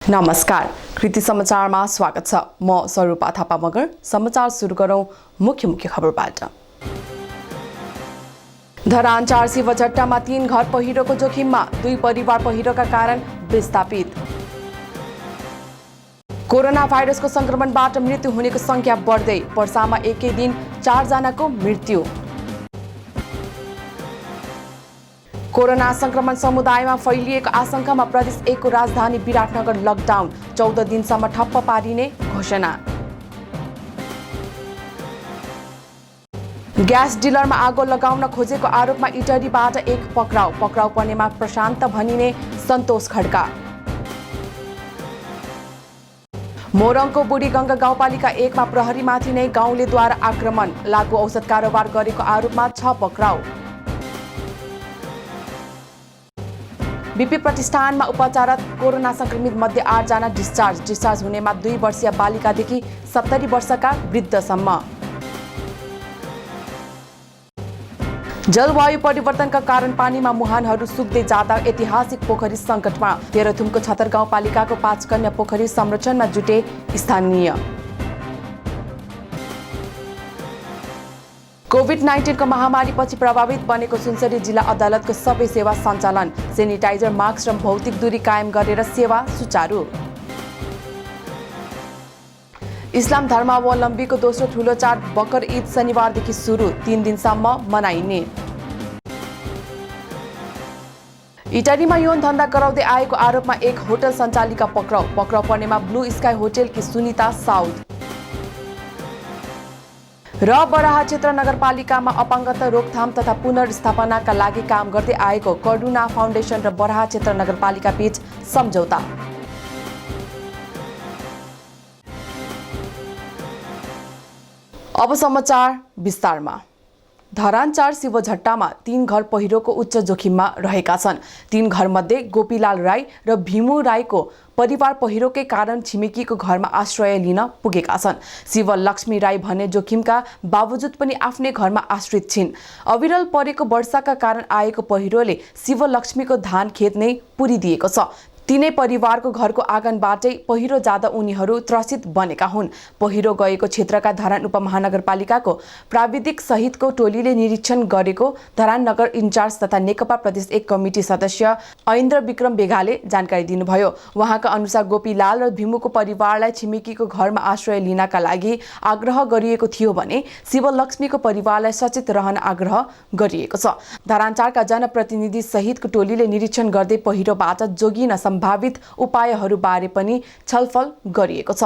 नमस्कार, कृति समाचारमा स्वागत छ। म स्वरूपा थापा मगर। समाचार सुरु गरौं मुख्य खबरबाट। धरान 4 शिवझट्टामा 3 घर पहिरोको जोखिममा, 2 परिवार पहिरोका कारण विस्थापित। कोरोना भाइरसको संक्रमणबाट मृत्यु हुनेको संख्या बढ्दै, पर्सामा एकै दिन 4 जनाको मृत्यु। कोरोना संक्रमण समुदायमा फैलिएको आशंकामा प्रदेश 1 को राजधानी विराटनगर लकडाउन, 14 दिनसम्म ठप्प पारिने घोषणा। ग्यास डिलरमा आगो लगाउन खोजेको आरोपमा इटरीबाट 1 पक्राउ पर्नेमा प्रशान्त भनिने सन्तोष खड्का। मोरङको बुढीगङ्गा गाउँपालिका 1 मा प्रहरीमाथि नै गाउँलेद्वारा आक्रमण, लागु औषध कारोबार गरेको आरोपमा 6 पक्राउ। बीपी प्रतिष्ठानमा उपचाररत कोरोना संक्रमित मध्ये 8 जना डिस्चार्ज हुनेमा 2 वर्षीय बालिकादेखि 70 वर्षका वृद्धसम्म। जलवायु परिवर्तनका कारण पानीमा मुहानहरू सुक्दै जाँदा ऐतिहासिक पोखरी सङ्कटमा, तेह्रथुमको छतर गाउँपालिकाको 5 कन्या पोखरी संरक्षणमा जुटे स्थानीय। कोभिड-19 को महामारीपछि प्रभावित बनेको सुनसरी जिल्ला अदालतको सबै सेवा सञ्चालन, सेनिटाइजर, मास्क र भौतिक दूरी कायम गरेर सेवा सुचारू। इस्लाम धर्मावलम्बीको दोस्रो ठूलो चाड बकर ईद शनिबारदेखि सुरु, 3 दिनसम्म मनाइने। इटरीमा यौन धन्दा गराउँदै आएको आरोपमा 1 होटल सञ्चालिका पक्राउ पर्नेमा ब्लू स्काई होटलकी सुनिता साउद। र बराहा क्षेत्र नगरपालिकामा अपाङ्गता रोकथाम तथा पुनर्स्थापनाका लागि काम गर्दै आएको करुणा फाउन्डेसन र बराहा क्षेत्र नगरपालिका बीच सम्झौता। अब समाचार विस्तारमा। धरान 4 शिवझट्टामा 3 घर पहिरोको उच्च जोखिममा रहेका छन्। 3 घरमध्ये गोपीलाल राई र भीमु राईको परिवार पहिरोकै कारण छिमेकीको घरमा आश्रय लिन पुगेका छन्। शिवलक्ष्मी राई भने जोखिमका बावजुद पनि आफ्नै घरमा आश्रित छिन्। अविरल परेको वर्षाका कारण आएको पहिरोले शिवलक्ष्मीको धान खेत नै पुरिदिएको छ। तिनै परिवारको घरको आँगनबाटै पहिरो जाँदा उनीहरू त्रसित बनेका हुन्। पहिरो गएको क्षेत्रका धरान उपमहानगरपालिकाको प्राविधिक सहितको टोलीले निरीक्षण गरेको धरान नगर इन्चार्ज तथा नेकपा प्रदेश 1 कमिटी सदस्य ऐन्द्र विक्रम बेगाले जानकारी दिनुभयो। उहाँका अनुसार गोपीलाल र भीमुको परिवारलाई छिमेकीको घरमा आश्रय लिनका लागि आग्रह गरिएको थियो भने शिवलक्ष्मीको परिवारलाई सचेत रहन आग्रह गरिएको छ। धरान 4 का जनप्रतिनिधि सहितको टोलीले निरीक्षण गर्दै पहिरोबाट जोगिन सम्भावित उपायहरूबारे पनि छलफल गरिएको छ।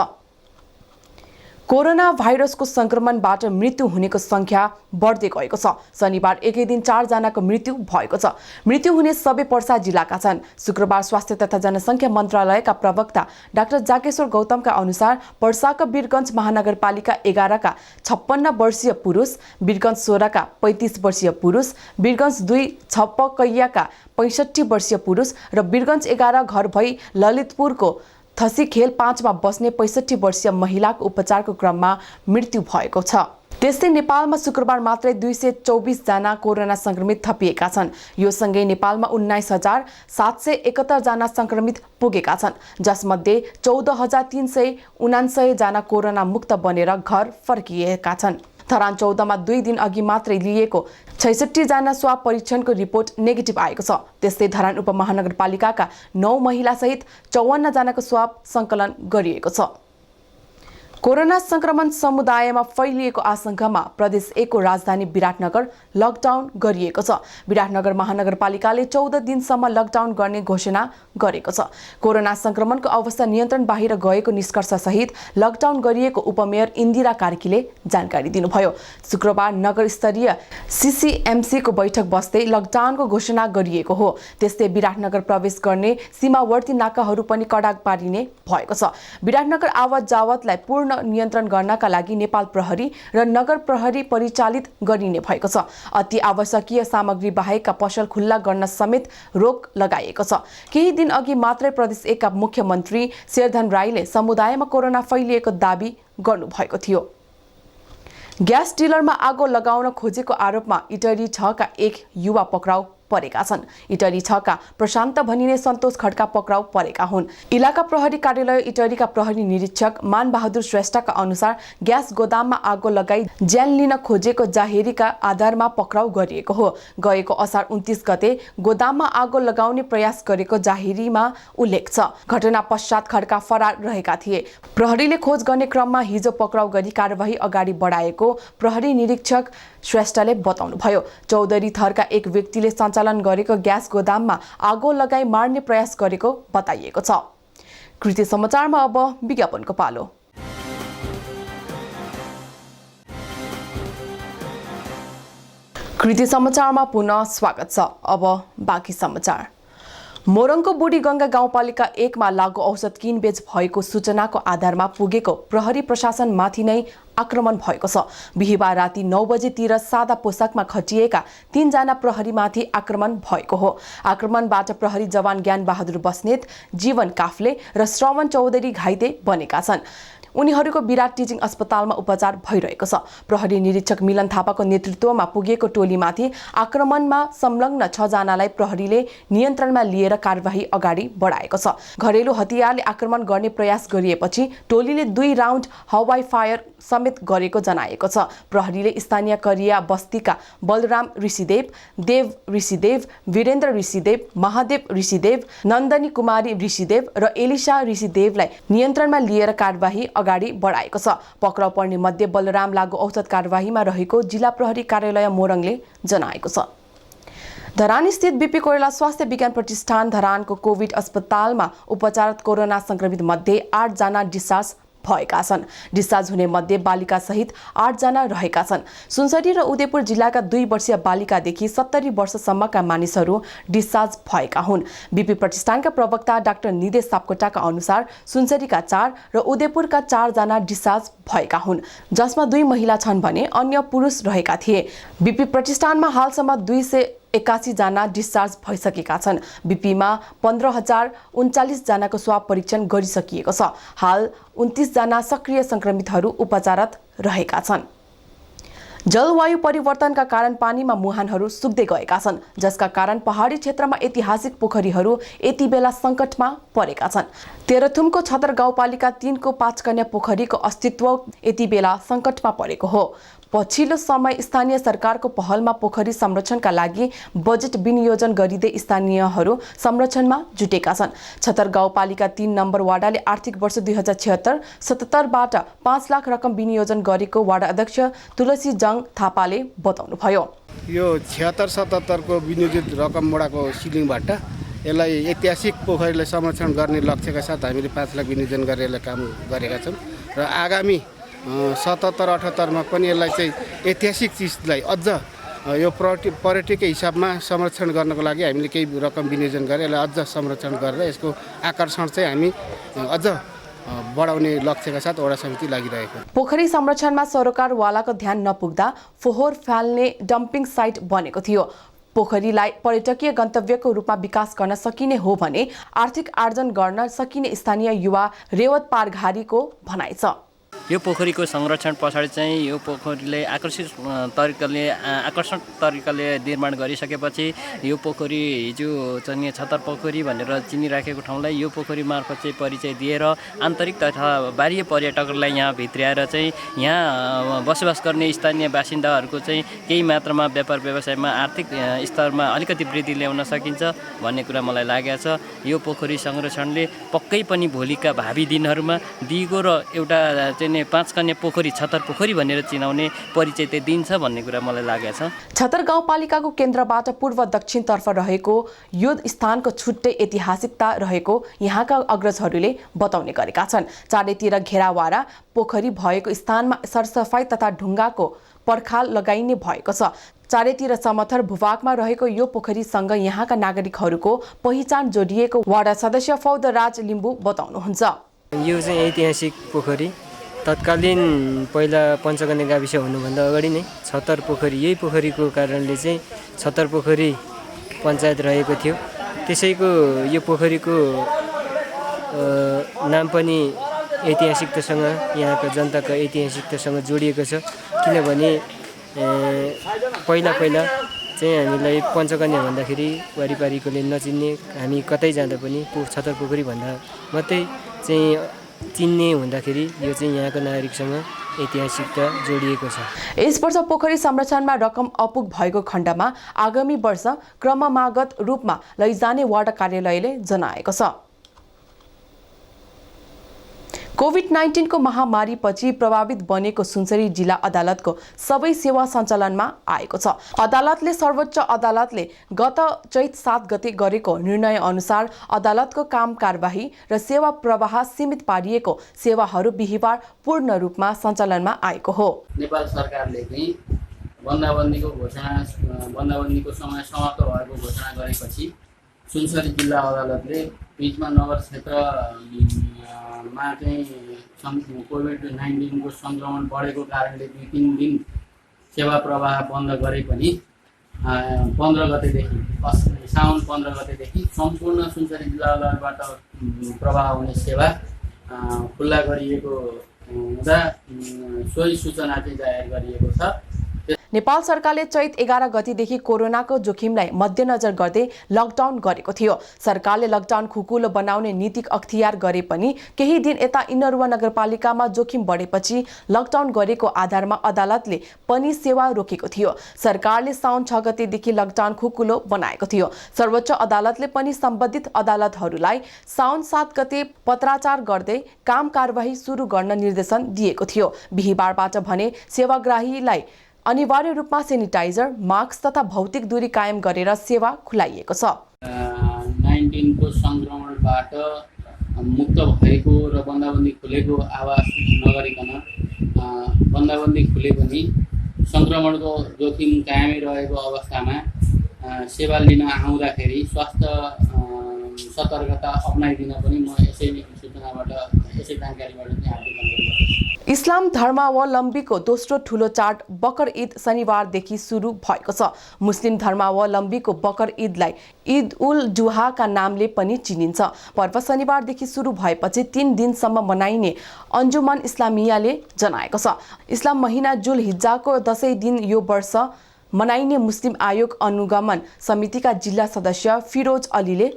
कोरोना भाइरसको संक्रमणबाट मृत्यु हुनेको संख्या बढ्दै गएको छ। शनिबार एकै दिन 4 जनाको मृत्यु भएको छ। मृत्यु हुने सबै पर्सा जिल्लाका छन्। शुक्रबार स्वास्थ्य तथा जनसङ्ख्या मन्त्रालयका प्रवक्ता डाक्टर जाकेश्वर गौतमका अनुसार पर्साका वीरगञ्ज महानगरपालिका 11 का 56 वर्षीय पुरुष, वीरगञ्ज 16 का 35 वर्षीय पुरुष, वीरगञ्ज 2 छपकैयाका 65 वर्षीय पुरुष र वीरगञ्ज 11 घर भई ललितपुरको थसीखेल 5 मा बस्ने 65 वर्षीय महिलाको उपचारको क्रममा मृत्यु भएको छ। त्यस्तै नेपालमा शुक्रबार मात्रै 224 जना कोरोना संक्रमित थपिएका छन्। यो सँगै नेपालमा 19,771 जना संक्रमित पुगेका छन्, जसमध्ये 14,379 जना कोरोना मुक्त बनेर घर फर्किएका छन्। धरान 14 मा 2 दिन अघि मात्रै लिएको 66 जना स्वाब परीक्षणको रिपोर्ट नेगेटिभ आएको छ। त्यस्तै धरान उपमहानगरपालिकाका 9 महिला सहित 54 जनाको स्वाब सङ्कलन गरिएको छ। कोरोना संक्रमण समुदायमा फैलिएको आशंकामा प्रदेश 1 को राजधानी विराटनगर लकडाउन गरिएको छ। विराटनगर महानगरपालिकाले 14 दिनसम्म लकडाउन गर्ने घोषणा गरेको छ। कोरोना संक्रमणको अवस्था नियन्त्रण बाहिर गएको निष्कर्ष सहित लकडाउन गरिएको उपमेयर इन्दिरा कार्कीले जानकारी दिनुभयो। शुक्रबार नगर स्तरीय CCMC को बैठक बस्दै लकडाउनको घोषणा गरिएको हो। त्यस्तै विराटनगर प्रवेश गर्ने सीमावर्ती नाकाहरू पनि कडा पारिने भएको छ। विराटनगर आवत जावतलाई पूर्ण नियन्त्रण गर्नका लागि नेपाल प्रहरी र नगर प्रहरी परिचालित गरिने भएको छ। अति आवश्यकीय सामग्री बाहेकका पसल खुल्ला गर्न समेत रोक लगाइएको छ। केही दिन अघि मात्रै प्रदेश 1 का मुख्यमन्त्री शेरधन राईले समुदायमा कोरोना फैलिएको दाबी गर्नुभएको थियो। ग्यास डिलरमा आगो लगाउन खोजेको आरोपमा इटरी 6 का 1 युवा पक्राउ परेका छन्। इटरी 6 का प्रशान्त भनिने सन्तोष खड्का पक्राउ परेका हुन्। इलाका प्रहरी कार्यालय इटरीका प्रहरी निरीक्षक मानबहादुर श्रेष्ठका अनुसार ग्यास गोदाममा आगो लगाई ज्यान लिन खोजेको जाहेरीका आधारमा पक्राउ गरिएको हो। गएको असार 29 गते गोदाममा आगो लगाउने प्रयास गरेको जाहेरीमा उल्लेख छ। घटना पश्चात खड्का फरार रहेका थिए। प्रहरीले खोज गर्ने क्रममा हिजो पक्राउ गरी कारबाही अगाडि बढाएको प्रहरी निरीक्षक श्रेष्ठले बताउनुभयो। चौधरी थरका एक व्यक्तिले सञ्चालन गरेको ग्यास गोदाममा आगो लगाई मार्ने प्रयास गरेको बताइएको छ। कृति समाचारमा अब विज्ञापनको पालो। कृति समाचारमा पुनः स्वागत छ। अब बाँकी समाचार। मोरङको बुढी गंगा गाउँपालिका 1 मा लागू औषध किनबेच भएको सूचनाको आधारमा पुगेको प्रहरी प्रशासनमाथि नै आक्रमण भएको छ। बिहीबार राति 9 बजेतिर सादा पोसाकमा खटिएका 3 जना प्रहरीमाथि आक्रमण भएको हो। आक्रमणबाट प्रहरी जवान ज्ञान बहादुर बस्नेत, जीवन काफ्ले र श्रवण चौधरी घाइते बनेका छन्। उनीहरूको विराट टिचिङ अस्पतालमा उपचार भइरहेको छ। प्रहरी निरीक्षक मिलन थापाको नेतृत्वमा पुगेको टोलीमाथि आक्रमणमा संलग्न 6 जनालाई प्रहरीले नियन्त्रणमा लिएर कारबाही अगाडि बढाएको छ। घरेलु हतियारले आक्रमण गर्ने प्रयास गरिएपछि टोलीले 2 राउन्ड हवाई फायर समेत गरेको जनाएको छ। प्रहरीले स्थानीय करिया बस्तीका बलराम ऋषिदेव, देव ऋषिदेव, वीरेन्द्र ऋषिदेव, महादेव ऋषिदेव, नन्दनी कुमारी ऋषिदेव र एलिसा ऋषिदेवलाई नियन्त्रणमा लिएर कारबाही अगाडि बढाएको छ। पक्राउ पर्ने मध्ये बलराम लागू औषध कारबाहीमा रहेको जिल्ला प्रहरी कार्यालय मोरङले जनाएको छ। धरान स्थित बीपी कोइराला स्वास्थ्य विज्ञान प्रतिष्ठान धरानको कोभिड अस्पतालमा उपचाररत कोरोना संक्रमित मध्ये 8 जना डिस्चार्ज भएका छन्। डिस्चार्ज हुने मध्ये बालिका सहित 8 जना रहेका छन्। सुनसरी र उदयपुर जिल्लाका 2 वर्षीय बालिकादेखि 70 वर्षसम्मका मानिसहरू डिस्चार्ज भएका हुन्। बीपी प्रतिष्ठानका प्रवक्ता डाक्टर निदेश सापकोटाका अनुसार सुनसरीका 4 र उदयपुरका 4 जना डिस्चार्ज भएका हुन्, जसमा 2 महिला छन् भने अन्य पुरुष रहेका थिए। बीपी प्रतिष्ठानमा हालसम्म 281 जना डिस्चार्ज भइसकेका छन्। बीपीमा 15,039 जनाको स्वाब परीक्षण गरिसकिएको छ। हाल 29 जना सक्रिय संक्रमितहरू उपचाररत रहेका छन्। जलवायु परिवर्तनका कारण पानीमा मुहानहरू सुक्दै गएका छन्, जसका कारण पहाडी क्षेत्रमा ऐतिहासिक पोखरीहरू यति बेला सङ्कटमा परेका छन्। तेह्रथुमको छतर गाउँपालिका 3 को 5 कन्या पोखरीको अस्तित्व यति बेला सङ्कटमा परेको हो। पछिल्लो समय स्थानीय सरकारको पहलमा पोखरी संरक्षणका लागि बजेट विनियोजन गरिँदै स्थानीयहरू संरक्षणमा जुटेका छन्। छतर गाउँपालिका 3 नम्बर वाडाले आर्थिक वर्ष 2076-77 बाट 5 लाख रकम विनियोजन गरेको वाडा अध्यक्ष तुलसी जङ थापाले बताउनुभयो। यो 76-77 को विनियोजित रकम वडाको सिलिङबाट यसलाई ऐतिहासिक पोखरीलाई संरक्षण गर्ने लक्ष्यका साथ हामीले 5 लाख विनियोजन गरेर यसलाई काम गरेका छौँ र आगामी 77-78 मा पनि यसलाई चाहिँ ऐतिहासिक चिजलाई अझ यो पर्यटकीय हिसाबमा संरक्षण गर्नको लागि हामीले केही रकम विनियोजन गरेर यसलाई अझ संरक्षण गरेर यसको आकर्षण चाहिँ हामी अझ बढाउने लक्ष्यका साथ वडा समिति लागिरहेको। पोखरी संरक्षणमा सरोकारवालाको ध्यान नपुग्दा फोहोर फाल्ने डम्पिङ साइट बनेको थियो। पोखरीलाई पर्यटकीय गन्तव्यको रूपमा विकास गर्न सकिने हो भने आर्थिक आर्जन गर्न सकिने स्थानीय युवा रेवत पारघारीको भनाइ छ। यो पोखरीको संरक्षण पछाडि चाहिँ यो पोखरीले आकर्षण तरिकाले निर्माण गरिसकेपछि यो पोखरी हिजो चाहिँ छतर पोखरी भनेर चिनिराखेको ठाउँलाई यो पोखरी मार्फत चाहिँ परिचय दिएर आन्तरिक तथा बाह्य पर्यटकहरूलाई यहाँ भित्र्याएर चाहिँ यहाँ बसोबास गर्ने स्थानीय बासिन्दाहरूको चाहिँ केही मात्रामा व्यापार व्यवसायमा आर्थिक स्तरमा अलिकति वृद्धि ल्याउन सकिन्छ भन्ने कुरा मलाई लागेको छ। यो पोखरी संरक्षणले पक्कै पनि भोलिका भावी दिनहरूमा दिगो र एउटा चाहिँ 5 कन्या पोखरी छतर पोखरी भनेर चिनाउने परिचय चाहिँ दिन्छ भन्ने कुरा मलाई लागेको छ। छतर गाउँपालिकाको केन्द्रबाट पूर्व दक्षिणतर्फ रहेको यो स्थानको छुट्टै ऐतिहासिकता रहेको यहाँका अग्रजहरूले बताउने गरेका छन्। चारैतिर घेरावारा पोखरी भएको स्थानमा सरसफाई तथा ढुङ्गाको पर्खाल लगाइने भएको छ। चारैतिर समथर भूभागमा रहेको यो पोखरीसँग यहाँका नागरिकहरूको पहिचान जोडिएको वाडा सदस्य फौदराज लिम्बू बताउनुहुन्छ। यो चाहिँ ऐतिहासिक पोखरी तत्कालीन पहिला पञ्चकन्या गाविस हुनुभन्दा अगाडि नै छतर पोखरी यही पोखरीको कारणले चाहिँ छतर पोखरी पञ्चायत रहेको थियो। त्यसैको यो पोखरीको नाम पनि ऐतिहासिकतासँग यहाँको जनताको ऐतिहासिकतासँग जोडिएको छ। किनभने पहिला चाहिँ हामीलाई पञ्चकन्या भन्दाखेरि वारिपारिकोले नचिन्ने, हामी कतै जाँदा पनि छतर पोखरी भन्दा मात्रै चाहिँ चिन्ने हुँदाखेरि यो चाहिँ यहाँको नागरिकसँग ऐतिहासिकता जोडिएको छ। यस वर्ष पोखरी संरक्षणमा रकम अपुग भएको खण्डमा आगामी वर्ष क्रममागत रूपमा लैजाने वार्ड कार्यालयले जनाएको छ। कोभिड-19 को महामारीपछि प्रभावित बनेको सुनसरी जिल्ला अदालतको सबै सेवा सञ्चालनमा आएको छ। अदालतले सर्वोच्च अदालतले गत चैत 7 गते गरेको निर्णय अनुसार अदालतको काम कारबाही र सेवा प्रवाह सीमित पारिएको सेवाहरू बिहिबार पूर्ण रूपमा सञ्चालनमा आएको हो। नेपाल सरकारले चाहिँ बन्दाबन्दीको समय समाप्त भएको घोषणा गरेपछि सुनसरी जिल्ला अदालतले बिचमा नगर क्षेत्रमा चाहिँ कोभिड-19 को सङ्क्रमण बढेको कारणले 2-3 दिन सेवा प्रवाह बन्द गरे पनि 15 गतेदेखि साउन 15 गतेदेखि सम्पूर्ण सुनसरी जिल्ला अदालतबाट प्रवाह हुने सेवा खुल्ला गरिएको हुँदा सोही सूचना चाहिँ जाहेर गरिएको छ। नेपाल सरकारले चैत 11 गतेदेखि कोरोनाको जोखिमलाई मध्यनजर गर्दै लकडाउन गरेको थियो। सरकारले लकडाउन खुकुलो बनाउने नीतिक अख्तियार गरे पनि केही दिन यता इनरुवा नगरपालिकामा जोखिम बढेपछि लकडाउन गरेको आधारमा अदालतले पनि सेवा रोकेको थियो। सरकारले साउन 6 गतेदेखि लकडाउन खुकुलो बनाएको थियो। सर्वोच्च अदालतले पनि सम्बन्धित अदालतहरूलाई साउन 7 गते पत्राचार गर्दै काम कारबाही सुरु गर्न निर्देशन दिएको थियो। बिहिबारबाट भने सेवाग्राहीलाई अनिवार्य रूपमा सेनिटाइजर, मास्क तथा भौतिक दूरी कायम गरेर सेवा खुलाइएको छ। 19 को संक्रमणबाट मुक्त भएको र बन्दाबन्दी खुलेको आवाज नगरिकन बन्दाबन्दी खुले पनि संक्रमणको जोखिम कायमै रहेको अवस्थामा सेवा लिन आउँदाखेरि स्वास्थ्य सतर्कता अपनाइदिन पनि म यसै सूचनाबाट यसै जानकारीबाट चाहिँ आवेदन गर्छु। इस्लाम धर्मावलम्बीको दोस्रो ठूलो चाड बकर ईद शनिबारदेखि सुरु भएको छ। मुस्लिम धर्मावलम्बीको बकर ईदलाई ईद उल जुहाका नामले पनि चिनिन्छ। पर्व शनिबारदेखि सुरु भएपछि 3 दिनसम्म मनाइने अन्जुमन इस्लामियाले जनाएको छ। इस्लाम महिना जुल हिज्जाको 10 दिन यो वर्ष मनाइने मुस्लिम आयोग अनुगमन समितिका जिल्ला सदस्य फिरोज अलीले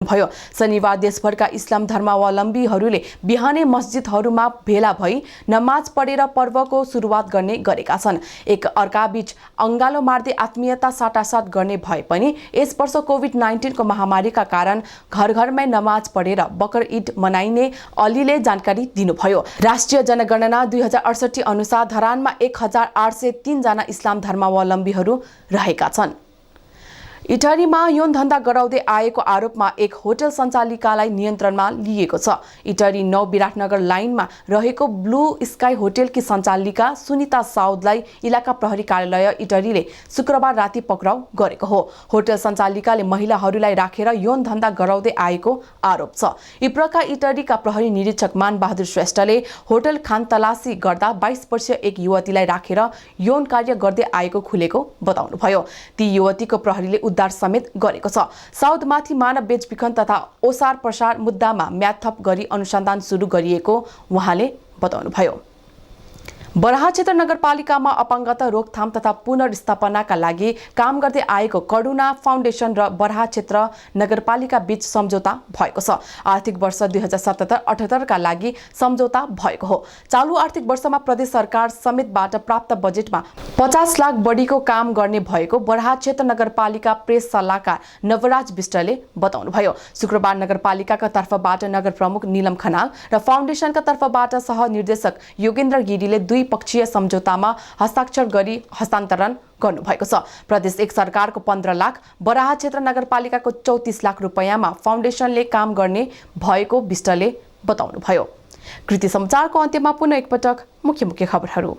भयो। शनिबार देशभरका इस्लाम धर्मावलम्बीहरूले बिहानै मस्जिदहरूमा भेला भई नमाज पढेर पर्वको सुरुवात गर्ने गरेका छन्। एक अर्काबीच अङ्गालो मार्दै आत्मीयता साटासाट गर्ने भए पनि यस वर्ष कोभिड-19 को महामारीका कारण घर घरमै नमाज पढेर बकर ईद मनाइने अलीले जानकारी दिनुभयो। राष्ट्रिय जनगणना 2068 अनुसार धरानमा 1803 जना इस्लाम धर्मावलम्बीहरू रहेका छन्। इटहरीमा यौन धन्दा गराउँदै आएको आरोपमा एक होटल सञ्चालिकालाई नियन्त्रणमा लिएको छ। इटहरी 9 विराटनगर लाइनमा रहेको ब्लू स्काई होटलकी सञ्चालिका सुनिता साउदलाई इलाका प्रहरी कार्यालय इटहरीले शुक्रबार राति पक्राउ गरेको हो। होटल सञ्चालिकाले महिलाहरूलाई राखेर यौन धन्दा गराउँदै आएको आरोप छ। इप्रका इटहरीका प्रहरी निरीक्षक मान बहादुर श्रेष्ठले होटल खानतलासी गर्दा 22 वर्षीय एक युवतीलाई राखेर यौन कार्य गर्दै आएको खुलेको बताउनुभयो। ती युवतीको प्रहरीले उद्धार समेत गरेको छ। साउदमाथि मानव बेचबिखन तथा ओसार प्रसार मुद्दामा म्याद थप गरी अनुसन्धान सुरु गरिएको उहाँले बताउनुभयो। बराहा क्षेत्र नगरपालिकामा अपाङ्गता रोकथाम तथा पुनर्स्थापनाका लागि काम गर्दै आएको करुणा फाउन्डेसन र बराहा क्षेत्र नगरपालिका बीच सम्झौता भएको छ। आर्थिक वर्ष 2077-78 का लागि सम्झौता भएको हो। चालू आर्थिक वर्षमा प्रदेश सरकार समेतबाट प्राप्त बजेटमा 50 लाख बढीको काम गर्ने भएको बराहा क्षेत्र नगरपालिका प्रेस सल्लाहकार नवराज विष्टले बताउनुभयो। शुक्रबार नगरपालिकाका तर्फबाट नगर प्रमुख नीलम खनाल र फाउन्डेसनका तर्फबाट सहनिर्देशक योगेन्द्र गिरीले पक्षीय सम्झौतामा हस्ताक्षर गरी हस्तान्तरण गर्नुभएको छ। प्रदेश एक सरकारको 15 लाख, बराहा क्षेत्र नगरपालिकाको 34 लाख रुपैयाँमा फाउन्डेसनले काम गर्ने भएको विष्टले बताउनुभयो। कृति समाचारको अन्त्यमा पुनः एकपटक मुख्य खबरहरू।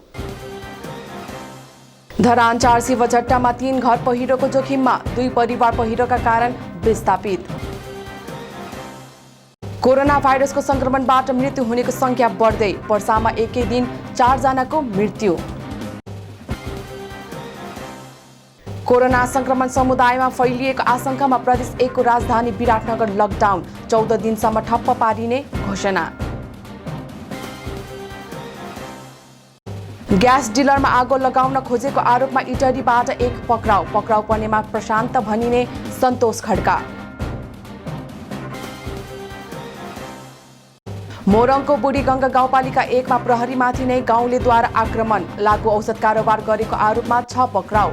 धरान 4 शिवझट्टामा 3 घर पहिरोको जोखिममा, 2 परिवार पहिरोका कारण विस्थापित। कोरोना भाइरसको संक्रमणबाट मृत्यु हुनेको संख्या बढ्दै, पर्सामा एकै दिन 4 जनाको मृत्यु। कोरोना संक्रमण समुदायमा फैलिएको आशंकामा प्रदेश 1 को राजधानी विराटनगर लकडाउन, 14 दिनसम्म ठप्प पारिने घोषणा। ग्यास डिलरमा आगो लगाउन खोजेको आरोपमा इटरीबाट एक पक्राउ पर्नेमा प्रशान्त भनिने सन्तोष खड्का। मोरङको बुढीगङ्गा गाउँपालिका 1 मा प्रहरीमाथि नै गाउँलेद्वारा आक्रमण, लागु औषध कारोबार गरेको आरोपमा 6 पक्राउ।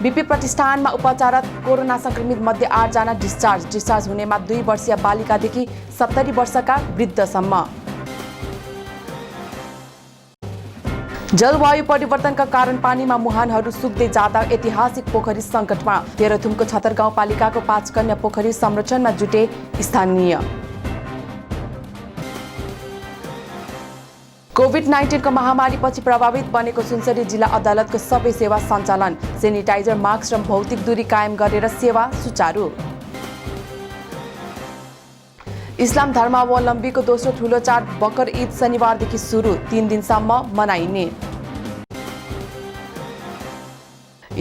बीपी प्रतिष्ठानमा उपचाररत कोरोना संक्रमित मध्ये 8 जना डिस्चार्ज हुनेमा 2 वर्षीय बालिकादेखि 70 वर्षका वृद्धसम्म। जलवायु परिवर्तनका कारण पानीमा मुहानहरू सुक्दै जाँदा ऐतिहासिक पोखरी सङ्कटमा, तेह्रथुमको छतर गाउँपालिकाको 5 कन्या पोखरी संरक्षणमा जुटे स्थानीय। कोभिड-19 को महामारीपछि प्रभावित बनेको सुनसरी जिल्ला अदालतको सबै सेवा सञ्चालन, सेनिटाइजर, मास्क र भौतिक दूरी कायम गरेर सेवा सुचारू। इस्लाम धर्मावलम्बीको दोस्रो ठूलो चाड बकर ईद शनिबारदेखि सुरु, 3 दिनसम्म मनाइने।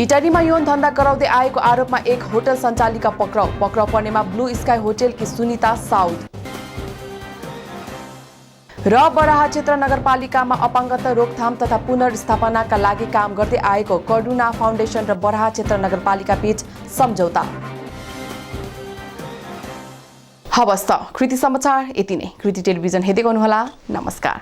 इटरीमा यौन धन्दा गराउँदै आएको आरोपमा एक होटल सञ्चालिका पक्राउ पर्नेमा ब्लू स्काई होटलकी सुनिता साउद। र बराहा क्षेत्र नगरपालिकामा अपाङ्गता रोकथाम तथा पुनर्स्थापनाका लागि काम गर्दै आएको करुणा फाउन्डेसन र बराहा क्षेत्र नगरपालिका बीच सम्झौता। हवस् त कृति समाचार यति नै। कृति टेलिभिजन हेर्दै गर्नुहोला। नमस्कार।